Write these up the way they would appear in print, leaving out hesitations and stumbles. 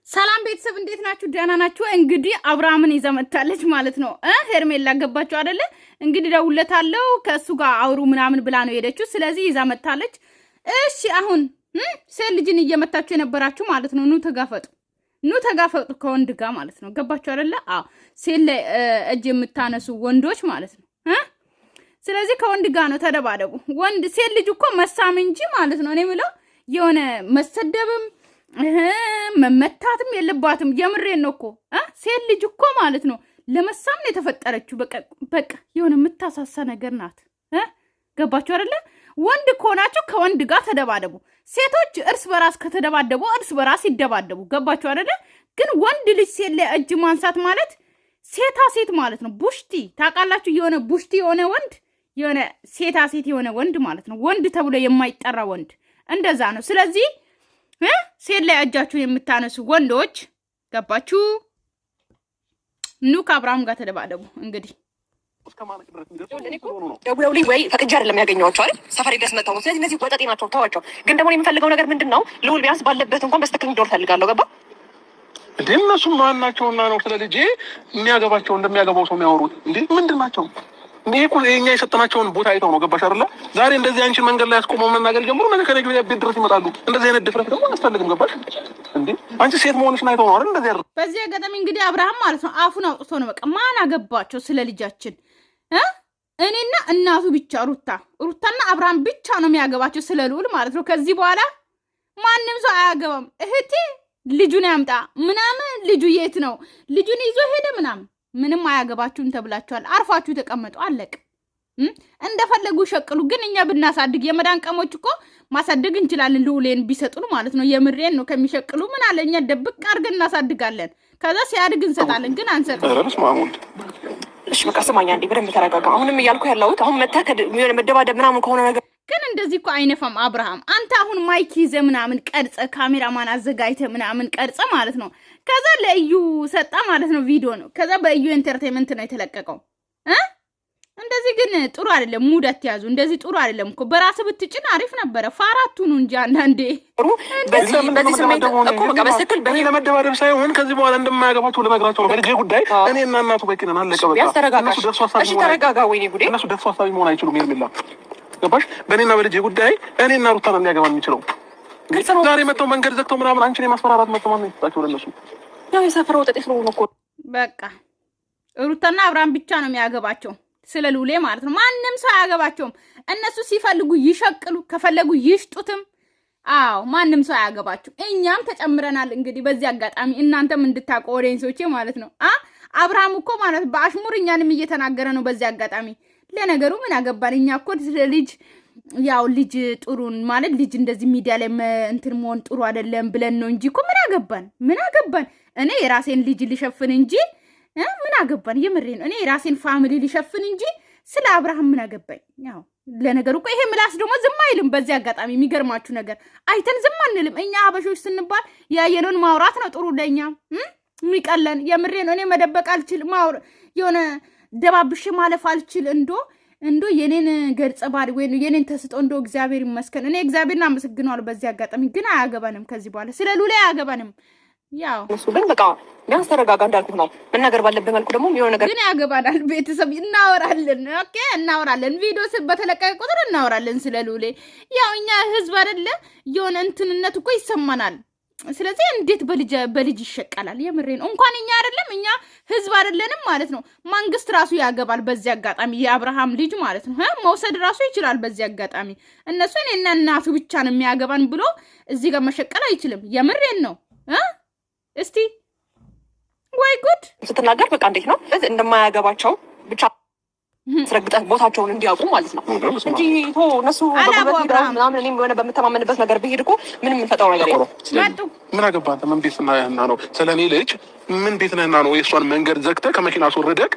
ሰላም ቤተሰብ እንዴት ናችሁ? ደህና ናችሁ? እንግዲህ አብርሃምን ይዛ መጣለች ማለት ነው። ሄርሜላ ገባችሁ አይደለ? እንግዲህ ደውለታለሁ ከሱ ጋር አውሩ ምናምን ብላ ነው ሄደችው። ስለዚህ ይዛ መጣለች። እሺ አሁን ሴት ልጅን እየመታችሁ የነበራችሁ ማለት ነው። ኑ ተጋፈጡ ከወንድ ጋር ማለት ነው። ገባችሁ አይደለ? አዎ ሴት ላይ እጅ የምታነሱ ወንዶች ማለት ነው። ስለዚህ ከወንድ ጋር ነው ተደባደቡ። ወንድ ሴት ልጅ እኮ መሳም እንጂ ማለት ነው። እኔ የምለው የሆነ መሰደብም መመታትም የለባትም። የምሬን ነው እኮ ሴት ልጅ እኮ ማለት ነው ለመሳም ነው የተፈጠረችው። በቃ የሆነ የምታሳሳ ነገር ናት። ገባችሁ አይደለ? ወንድ ከሆናችሁ ከወንድ ጋር ተደባደቡ። ሴቶች እርስ በራስ ከተደባደቡ እርስ በራስ ይደባደቡ። ገባችሁ አይደለ? ግን ወንድ ልጅ ሴት ላይ እጅ ማንሳት ማለት ሴታ ሴት ማለት ነው። ቡሽቲ ታውቃላችሁ? የሆነ ቡሽቲ የሆነ ወንድ የሆነ ሴታ ሴት የሆነ ወንድ ማለት ነው። ወንድ ተብሎ የማይጠራ ወንድ እንደዛ ነው። ስለዚህ ሴት ላይ እጃችሁን የምታነሱ ወንዶች ገባችሁ? ኑ ከአብርሃም ጋር ተደባደቡ። እንግዲህ ደውለውልኝ ወይ ፈቅጄ አይደለም ያገኘኋቸው አይደል? ሰፈሬ ድረስ መጣሁ ነው። ስለዚህ እነዚህ ወጠጤ ናቸው፣ ተዋቸው። ግን ደግሞ የምፈልገው ነገር ምንድን ነው? ልውል ቢያንስ ባለበት እንኳን በስተክል እንዲወር ፈልጋለሁ። ገባ እንዴ? እነሱም ማን ናቸውና ነው ስለ ልጄ የሚያገባቸው እንደሚያገባው ሰው የሚያወሩት? እንዴ ምንድን ናቸው? ይሄ እኮ የኛ የሰጠናቸውን ቦታ አይተው ነው። ገባሽ አይደለ? ዛሬ እንደዚህ አንቺን መንገድ ላይ ያስቆመው መናገር ጀምሮ ነገ ከነገ ወዲያ ቤት ድረስ ይመጣሉ። እንደዚህ አይነት ድፍረት ደግሞ አያስፈልግም። ገባሽ እንዴ? አንቺ ሴት መሆንሽን አይተው ነው አይደል እንደዚህ ያደረገው። በዚህ አጋጣሚ እንግዲህ አብርሃም ማለት ነው አፉን አውጥቶ ነው በቃ ማን አገባቸው ስለ ልጃችን? እኔና እናቱ ብቻ ሩታና አብርሃም ብቻ ነው የሚያገባቸው ስለ ልዑል ማለት ነው። ከዚህ በኋላ ማንም ሰው አያገባም። እህቴ ልጁን ያምጣ ምናምን፣ ልጁ የት ነው ልጁን ይዞ ሄደ ምናምን፣ ምንም አያገባችሁም ተብላችኋል። አርፋችሁ ተቀመጡ። አለቅ እንደፈለጉ ሸቅሉ። ግን እኛ ብናሳድግ የመዳን ቀሞች እኮ ማሳደግ እንችላለን። ልዑሌን ቢሰጡን ማለት ነው። የምሬን ነው። ከሚሸቅሉ ምን አለ እኛ ደብቅ አድርገን እናሳድጋለን። ከዛ ሲያድግ እንሰጣለን። ግን አንሰጥም። እሺ በቃ ስማኝ አንዴ በደንብ ተረጋጋ። አሁንም እያልኩ ያለሁት አሁን መተህ መደባደብ ምናምን ከሆነ ነገር ግን እንደዚህ እኮ አይነፋም። አብርሃም አንተ አሁን ማይክ ይዘህ ምናምን ቀርጸ ካሜራማን አዘጋጅተህ ምናምን ቀርጸ ማለት ነው። ከዛ ለእዩ ሰጣ ማለት ነው። ቪዲዮ ነው። ከዛ በእዩ ኢንተርቴይንመንት ነው የተለቀቀው። እንደዚህ ግን ጥሩ አይደለም። ሙድ አትያዙ። እንደዚህ ጥሩ አይደለም እኮ። በራስ ብትጭን አሪፍ ነበረ። ፋራቱ ነው እንጂ አንዳንዴ በዚህ ስሜት እኮ በቃ በትክክል በእኔ ለመደባደብ ሳይሆን ከዚህ በኋላ እንደማያገባቸው ልነግራቸው ነው። በልጄ ጉዳይ እኔ እና እናቱ በቂነን አለቀ በቃ። እሺ ተረጋጋ። ወይኔ ጉዴ! እነሱ ደርሶ ሀሳቢ መሆን አይችሉም። ሄርሜላ ገባሽ? በእኔና በልጄ ጉዳይ እኔ እና ሩታ ነው የሚያገባን የሚችለው። ዛሬ መጥተው መንገድ ዘግተው ምናምን አንቺን የማስፈራራት መጥተው ነው የሰጣቸው ለእነሱ። ያው የሰፈረው ወጠጤ ስለሆነ እኮ በቃ ሩታና አብርሃም ብቻ ነው የሚያገባቸው ስለ ልዑሌ ማለት ነው። ማንም ሰው አያገባቸውም። እነሱ ሲፈልጉ ይሸቅሉ፣ ከፈለጉ ይሽጡትም። አዎ ማንም ሰው አያገባቸው። እኛም ተጨምረናል። እንግዲህ በዚህ አጋጣሚ እናንተም እንድታውቁ ኦዲየንሶቼ ማለት ነው። አብርሃም እኮ ማለት በአሽሙር እኛንም እየተናገረ ነው በዚህ አጋጣሚ። ለነገሩ ምን አገባን እኛ እኮ ስለ ልጅ ያው ልጅ ጥሩን ማለት ልጅ እንደዚህ ሚዲያ ላይ እንትን መሆን ጥሩ አይደለም ብለን ነው እንጂ እኮ ምን አገባን። እኔ የራሴን ልጅ ልሸፍን እንጂ ምን አገባን? የምሬ ነው። እኔ የራሴን ፋሚሊ ሊሸፍን እንጂ ስለ አብርሃም ምን አገባኝ? ያው ለነገሩ እኮ ይሄ ምላስ ደግሞ ዝም አይልም። በዚህ አጋጣሚ የሚገርማችሁ ነገር አይተን ዝም አንልም። እኛ አበሾች ስንባል ያየነውን ማውራት ነው ጥሩ ለኛ የሚቀለን። የምሬ ነው። እኔ መደበቅ አልችል፣ የሆነ ደባብሽ ማለፍ አልችል። እንዶ የኔን ገርጸ ባሪ ወይ የኔን ተስጦ እንዶ እግዚአብሔር ይመስገን። እኔ እግዚአብሔርን አመሰግናለሁ በዚህ አጋጣሚ። ግን አያገባንም ከዚህ በኋላ ስለ ልዑሌ አያገባንም። ያው እሱ ግን በቃ ቢያንስ ተረጋጋ። እንዳልኩት ነው መናገር ባለብህ መልኩ ደግሞ የሆነ ነገር ግን ያገባናል። ቤተሰብ እናወራለን። ኦኬ እናወራለን። ቪዲዮ በተለቀቀ ቁጥር እናወራለን ስለ ልዑሌ። ያው እኛ ህዝብ አይደለ የሆነ እንትንነት እኮ ይሰማናል። ስለዚህ እንዴት በልጅ ይሸቀላል? የምሬን እንኳን እኛ አይደለም እኛ ህዝብ አይደለንም ማለት ነው። መንግስት ራሱ ያገባል በዚህ አጋጣሚ። የአብርሃም ልጅ ማለት ነው መውሰድ ራሱ ይችላል በዚህ አጋጣሚ። እነሱ እኔና እናቱ ብቻ ነው የሚያገባን ብሎ እዚህ ጋር መሸቀል አይችልም። የምሬን ነው። እስቲ ወይ ጉድ ስትናገር በቃ እንዴት ነው እንደማያገባቸው ብቻ አስረግጠህ ቦታቸውን እንዲያውቁ ማለት ነው እንጂ እነሱ ምናምን እኔም የሆነ በምተማመንበት ነገር ብሄድ እኮ ምንም የምንፈጠው ነገር የለም። ምን አገባህ? ምን ቤት ነህና ነው ስለ እኔ ልጅ ምን ቤት ነህና ነው የእሷን መንገድ ዘግተህ ከመኪና አስወርደህ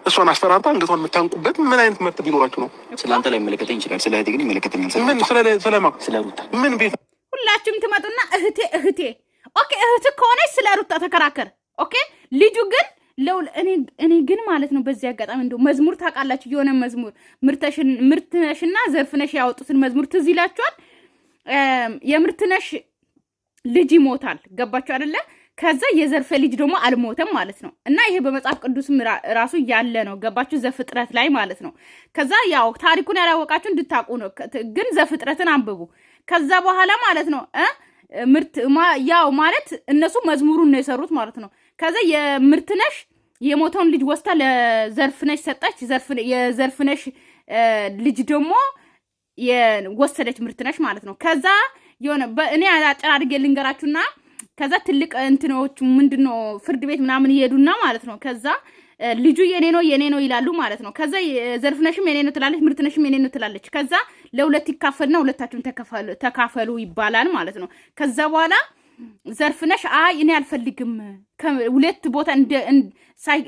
እሷን አስፈራርታ እንግቷን የምታንቁበት ምን አይነት መብት ቢኖራችሁ ነው? ስለአንተ ላይ መለከተኝ ይችላል። ስለ እህቴ ግን ይመለከተኛል። ምን ስለማ ስለ ሩታ ምን ቤት ሁላችሁም ትመጡና እህቴ ኦኬ እህት ከሆነች ስለ ሩታ ተከራከር። ኦኬ ልጁ ግን ለውል እኔ ግን ማለት ነው በዚህ አጋጣሚ እንደው መዝሙር ታውቃላችሁ? የሆነ መዝሙር ምርትነሽና ዘርፍነሽ ያወጡትን መዝሙር ትዝ ይላችኋል? የምርትነሽ ልጅ ይሞታል። ገባችሁ አይደለ? ከዛ የዘርፌ ልጅ ደግሞ አልሞተም ማለት ነው። እና ይሄ በመጽሐፍ ቅዱስም ራሱ ያለ ነው። ገባችሁ? ዘፍጥረት ላይ ማለት ነው። ከዛ ያው ታሪኩን ያላወቃችሁ እንድታውቁ ነው። ግን ዘፍጥረትን አንብቡ። ከዛ በኋላ ማለት ነው ምርት ያው ማለት እነሱ መዝሙሩን ነው የሰሩት ማለት ነው። ከዛ የምርትነሽ የሞተውን ልጅ ወስታ ለዘርፍነሽ ሰጣች። የዘርፍነሽ ልጅ ደግሞ የወሰደች ምርትነሽ ማለት ነው። ከዛ የሆነ እኔ አጭር አድርጌ ልንገራችሁና ከዛ ትልቅ እንትኖች ምንድነው ፍርድ ቤት ምናምን ይሄዱና ማለት ነው። ከዛ ልጁ የኔ ነው ይላሉ ማለት ነው። ከዛ ዘርፍነሽም የኔ ነው ትላለች፣ ምርትነሽም የኔ ነው ትላለች። ከዛ ለሁለት ይካፈልና ሁለታችሁም ተካፈሉ ይባላል ማለት ነው። ከዛ በኋላ ዘርፍነሽ አይ እኔ አልፈልግም ሁለት ቦታ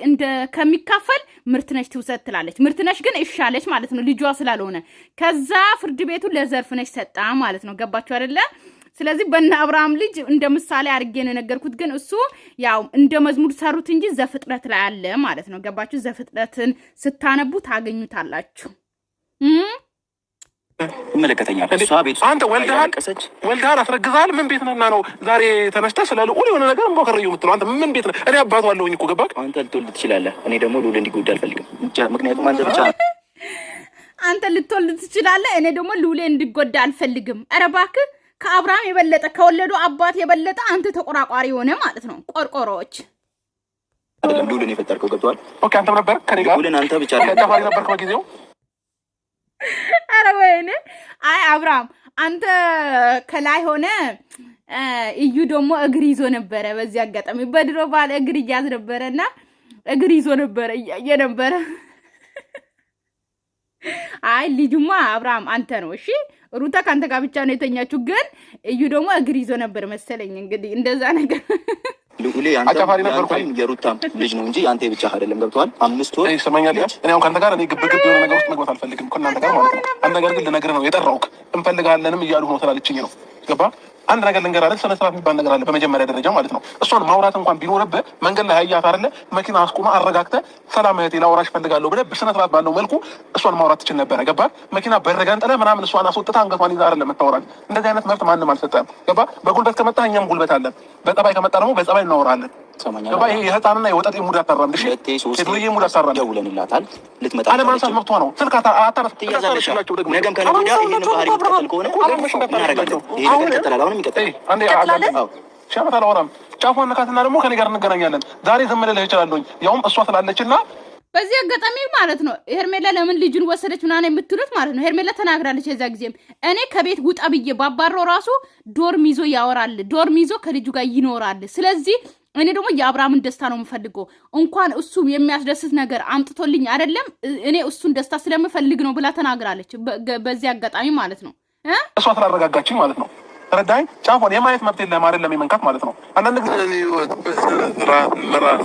እንደ ከሚካፈል ምርትነሽ ትውሰድ ትላለች። ምርትነሽ ግን እሻለች ማለት ነው ልጇ ስላልሆነ። ከዛ ፍርድ ቤቱ ለዘርፍነሽ ሰጣ ማለት ነው። ገባችሁ አይደለ? ስለዚህ በእነ አብርሃም ልጅ እንደ ምሳሌ አድርጌ ነው የነገርኩት። ግን እሱ ያው እንደ መዝሙር ሰሩት እንጂ ዘፍጥረት ላይ አለ ማለት ነው። ገባችሁ? ዘፍጥረትን ስታነቡ ታገኙታላችሁ። ይመለከተኛል። እሷ ቤት አንተ ወልደሃል አስረግዛል። ምን ቤት ነህና ነው ዛሬ ተነስተህ ስለ ልዑል የሆነ ነገር እንቦከረዩ የምትለው? አንተ ምን ቤት ነህ? እኔ አባቱ አለሁኝ እኮ ገባህ? አንተ ልትወልድ ትችላለህ። እኔ ደግሞ ልዑል እንዲጎዳ አልፈልግም። ምክንያቱም አንተ ብቻ አንተ ልትወልድ ትችላለህ። እኔ ደግሞ ልዑል እንዲጎዳ አልፈልግም። ኧረ እባክህ ከአብርሃም የበለጠ ከወለዱ አባት የበለጠ አንተ ተቆራቋሪ ሆነ ማለት ነው። ቆርቆሮዎች አይደለም ልዑልን የፈጠርከው ገብቶሃል? ኦኬ አንተም ነበር ከኔ ጋር ልዑልን አንተ ብቻ ነበር በጊዜው። አረ ወይኔ አይ አብርሃም አንተ ከላይ ሆነ እዩ ደግሞ እግር ይዞ ነበረ። በዚህ አጋጣሚ በድሮ ባለ እግር ይያዝ ነበረና እግር ይዞ ነበረ የነበረ አይ ልጁማ አብርሃም አንተ ነው። እሺ ሩታ ካንተ ጋር ብቻ ነው የተኛችሁ። ግን እዩ ደግሞ እግር ይዞ ነበር መሰለኝ። እንግዲህ እንደዛ ነገር ልዑል አንተ የሩታም ልጅ ነው እንጂ አንተ ብቻ አይደለም። ገብቶሃል? 5 ወር ይሰማኛል። እኔ አሁን ካንተ ጋር እኔ ግብ የሆነ ነገር ውስጥ መግባት አልፈልግም ከእናንተ ጋር ማለት ነው። አንድ ነገር ግን ልነግርህ ነው የጠራሁህ። እንፈልጋለንም እያሉ ነው ስላለችኝ ነው። ገባ? አንድ ነገር ልንገርህ፣ ስነ ስርዓት የሚባል ነገር አለ በመጀመሪያ ደረጃ ማለት ነው። እሷን ማውራት እንኳን ቢኖርብህ መንገድ ላይ አያት አይደለ? መኪና አስቁማ አረጋግተህ ሰላም እህቴ ላወራሽ እፈልጋለሁ ብለህ በስነ ስርዓት ባለው መልኩ እሷን ማውራት ትችል ነበረ። ገባ? መኪና በረጋንጥለህ ምናምን እሷን አስወጥተህ አንገቷን ይዘህ አይደለም የምታወራት። እንደዚህ አይነት መብት ማንም አልሰጠህም። ገባ? በጉልበት ከመጣህ እኛም ጉልበት አለን። በጸባይ ከመጣ ደግሞ በጸባይ እናወራለን። ገባ? ይሄ የህፃንና የወጠጤ ሙድ አታራምድ። እሺ ሴትዬ ሙድ አታራምድ። ደውለንላታል ልትመጣ አለማንሳት መብቷ ነው። ስልክ አታነስ ትያዛለሻቸው ደግሞ ነገም ከነገ ወዲያ ይሄን ባህሪ ተከተል ከሆነ እናደርጋለን። ይሄ ነገር ይቀጥላል። አሁንም ይቀጥላል። ሻመት አላወራም። ጫፏን ነካትና ደግሞ ከኔ ጋር እንገናኛለን። ዛሬ ዝም ልልህ እችላለሁኝ ያውም እሷ ስላለችና በዚህ አጋጣሚ ማለት ነው ሄርሜላ ለምን ልጁን ወሰደች ምናምን የምትሉት ማለት ነው። ሄርሜላ ተናግራለች የዛ ጊዜም እኔ ከቤት ውጣ ብዬ ባባረው ራሱ ዶርም ይዞ ያወራል፣ ዶርም ይዞ ከልጁ ጋር ይኖራል። ስለዚህ እኔ ደግሞ የአብርሃምን ደስታ ነው የምፈልገው። እንኳን እሱ የሚያስደስት ነገር አምጥቶልኝ አይደለም እኔ እሱን ደስታ ስለምፈልግ ነው ብላ ተናግራለች። በዚህ አጋጣሚ ማለት ነው እሷ ስላረጋጋችኝ ማለት ነው። ተረዳኝ። ጫፎን የማየት መብት የለም አይደለም የመንካት ማለት ነው። አንዳንድ ጊዜ ህይወት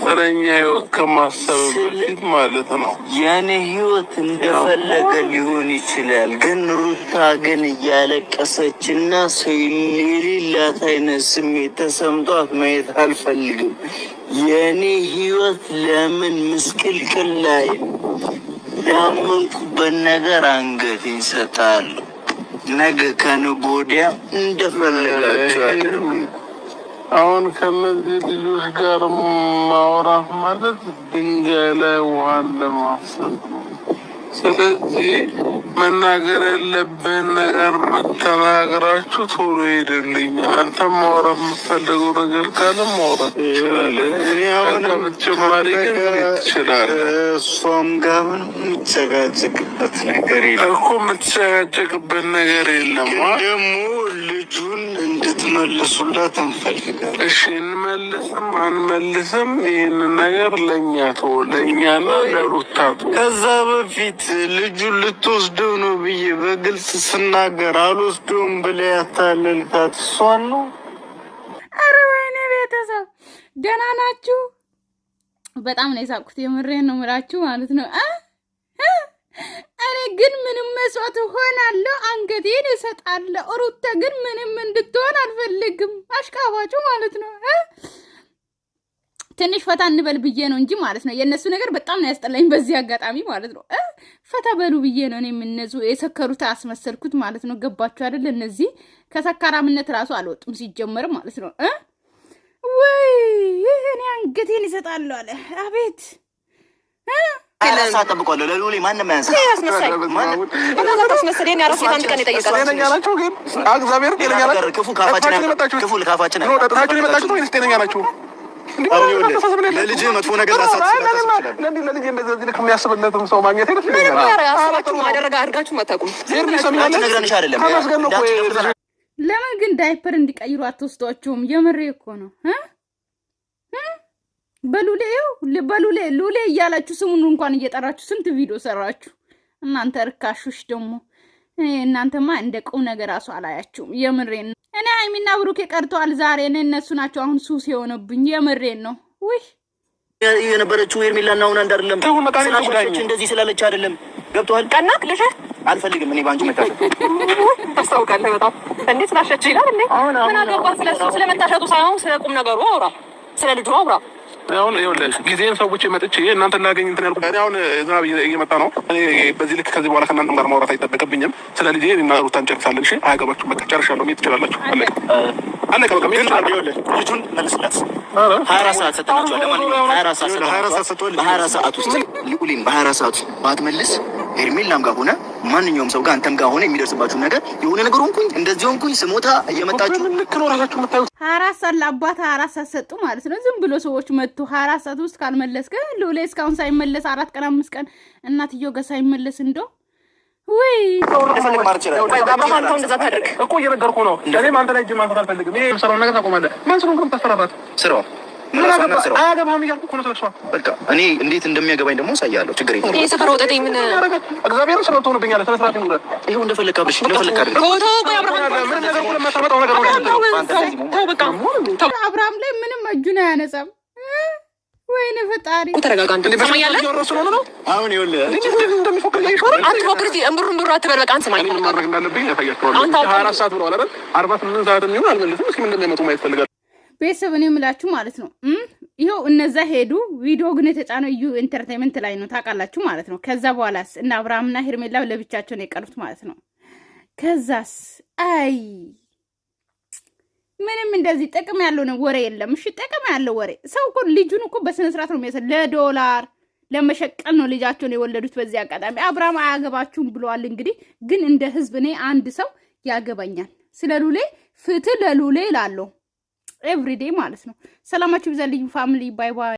ስለኛ ህይወት ከማሰብ በፊት ማለት ነው የኔ ህይወት እንደፈለገ ሊሆን ይችላል። ግን ሩታ ግን እያለቀሰችና ሰው የሌላት አይነት ስሜት ተሰምቷት ማየት አልፈልግም። የኔ ህይወት ለምን ምስቅልቅል ላይ ያመንኩበት ነገር አንገቴን ሰጣለሁ። ነገ ከነገ ወዲያ እንደፈለጋችሁ። አሁን ከነዚህ ልጆች ጋር ማውራት ማለት ድንጋይ ላይ ውሃን ለማፍሰስ ነው። ስለዚህ መናገር ያለብህን ነገር ተናግራችሁ ቶሎ ሄድልኝ። አንተ ማውራት የምትፈልገው ነገር ካለ ማውራት ትችላለህ። በተጨማሪ ግን ትችላለህ። እሷም ጋር ምንም የምትጨቃጨቅበት ነገር የለም እኮ የምትጨቃጨቅበት ነገር የለም። ደግሞ ልጁን እንድትመልሱላት እንፈልጋለን። እሺ እንመልስም አንመልስም ይህንን ነገር ለእኛ ተወው፣ ለእኛና ለሩታ ተወው። ከዛ በፊት ልጁን ልትወስደው ነው ብዬ በግልጽ ስናገር አልወስደውም ብለህ ያታለልካት እሷን ነው። አረ ወይኔ ቤተሰብ ደህና ናችሁ? በጣም ነው የሳቁት። የምሬን ነው የምላችሁ ማለት ነው። እኔ ግን ምንም መስዋዕት ሆናለሁ፣ አንገቴን እሰጣለሁ። ሩታ ግን ምንም እንድትሆን አልፈልግም። አሽቃባጩ ማለት ነው። ትንሽ ፈታ እንበል ብዬ ነው እንጂ ማለት ነው። የእነሱ ነገር በጣም ነው ያስጠላኝ በዚህ አጋጣሚ ማለት ነው። ፈታ በሉ ብዬ ነው እኔ የምነዙ የሰከሩት አስመሰልኩት ማለት ነው። ገባችሁ አይደል? እነዚህ ከሰካራምነት ራሱ አልወጡም ሲጀመር ማለት ነው። ወይ አንገቴን ይሰጣሉ አለ። አቤት ሰዓት ጠብቋለሁ። ለሉሌ ማንም ያንሳ ያስመሳይ ማንም ታስመስል የኔ አራስ አንድ ቀን የጠየቀው ጤነኛ ናቸው ግን እግዚአብሔር ጤነኛ ናቸው። ክፉ ካፋችን ነው ጠጥታችሁ የመጣችሁት ወይስ ጤነኛ ናችሁ? ለልጅ መጥፎ ነገር ለልጅ እንደዚህ ልክ የሚያስብለትም ሰው ማግኘት አድርጋችሁ አታውቁም። ነግረንሽ አይደለም። ለምን ግን ዳይፐር እንዲቀይሩ አትወስዷቸውም? የምሬ እኮ ነው። በሉሌ ሉሌ እያላችሁ ስሙን እንኳን እየጠራችሁ ስንት ቪዲዮ ሰራችሁ እናንተ ርካሾች ደግሞ። እናንተማ እንደ ቁም ነገር አሱ አላያችሁም። የምሬን ነው። እኔ ሃይሚና ብሩኬ ቀርተዋል ዛሬ። እነሱ ናቸው አሁን ሱስ የሆነብኝ። የምሬን ነው። ውይ የነበረችው ሄርሜላና አሁን አንድ አይደለም። ስላልሽ እንደዚህ ስላለች አይደለም። ገብቶሃል? ቀናክ ልሽ አልፈልግም እኔ ባንቺ መታሽ ታስታውቃለህ። በጣም እንዴት ስላሸች ይላል እንዴ? ምን አገባ? ስለሱ ስለመታሸቱ ሳይሆን ስለ ቁም ነገሩ አውራ፣ ስለ ልጁ አውራ። አሁን ይኸውልህ ጊዜን ሰዎች መጥቼ እናንተን ላገኝ እንትን ያልኩት እኔ አሁን ዝናብ እየመጣ ነው። እኔ በዚህ ልክ ከዚህ በኋላ ከእናንተ ጋር ማውራት አይጠበቅብኝም። ስለ ልጄ እና ሩታ እንጨርሳለን። እሺ አያገባችሁም። በቃ ጨርሻለሁ። መሄድ ትችላላችሁ። አለቀ በቃ። ልጁን መልስላት። 24 ሰዓት ሰጥናቸዋል። ለማንኛውም 24 ሰዓት ውስጥ ልዑሌን በ24 ሰዓት ባትመልስ ሄርሜላም ጋር ሆነ ማንኛውም ሰው ጋር አንተም ጋር ሆነ የሚደርስባችሁ ነገር የሆነ ነገር ሆንኩኝ እንደዚህ ሆንኩኝ ስሞታ እየመጣችሁ ልክ ነው ራሳችሁ የምታዩት 24 ሰዓት ለአባት 24 ሰዓት ሰጡ ማለት ነው። ዝም ብሎ ሰዎች መጥቶ 24 ሰዓት ውስጥ ካልመለስ ግን ልዑሌ እስካሁን ሳይመለስ 4 ቀን 5 ቀን እናትየው ጋር ሳይመለስ እንደው ወይ ተፈልግ ማለት ይችላል እኮ እየነገርኩህ ነው። እኔም አንተ ላይ እጅ ማንሳት አልፈልግም። ይሄ የምሰራውን ነገር ታቆማለህ። ማን ስለሆንክ ነው የምታስፈራራት? ስራው አያገባህም እያልኩ እኮ ነው ስለሷ። በቃ እኔ እንዴት እንደሚያገባኝ ደግሞ ሳያለሁ። ችግር የለም። ይሄ ሰፈር ወጣቴ ምን እግዚአብሔር ስለሆነ ሆነብኛል። ስለ ስርዓት ይኑር። ይሄው እንደፈለክ አብርሽ እንደፈለክ አይደል? ምን ነገር ሁሉ የማታመጣው ነገር ነው። አብርሃም ላይ ምንም እጁን አያነሳም። ወይኔ ፈጣሪ ተረጋጋ። እንደሰማኛለህ ነው አሁን ይኸውልህ እንደሚፎክር አትፎክር። እምብሩን አትበል። በቃ አንስማኝ። ምን ማድረግ እንዳለብኝ ያሳያቸዋለሁ። 24 ሰዓት ብለዋል አይደል? 48 ሰዓት የሚሆን አልመለስም። እስኪ ምን እንደሚያመጡ ማየት ፈልጋለሁ። ቤተሰብ እኔ የምላችሁ ማለት ነው። ይኸው እነዛ ሄዱ። ቪዲዮ ግን የተጫነው እዩ ኢንተርቴንመንት ላይ ነው ታውቃላችሁ ማለት ነው። ከዛ በኋላስ እና አብርሃምና ሄርሜላ ለብቻቸው ነው የቀሩት ማለት ነው። ከዛስ አይ ምንም እንደዚህ ጥቅም ያለው ነው ወሬ የለም። እሺ ጥቅም ያለው ወሬ ሰው እኮ ልጁን እኮ በስነ ስርዓት ነው የሚያሰ ለዶላር ለመሸቀል ነው ልጃቸውን የወለዱት። በዚህ አጋጣሚ አብርሃም አያገባችሁም ብለዋል። እንግዲህ ግን እንደ ህዝብ እኔ አንድ ሰው ያገባኛል። ስለ ሉሌ ፍትህ ለሉሌ እላለሁ ኤቭሪዴይ ማለት ነው። ሰላማችሁ ይብዛልኝ ፋሚሊ። ባይ ባይ።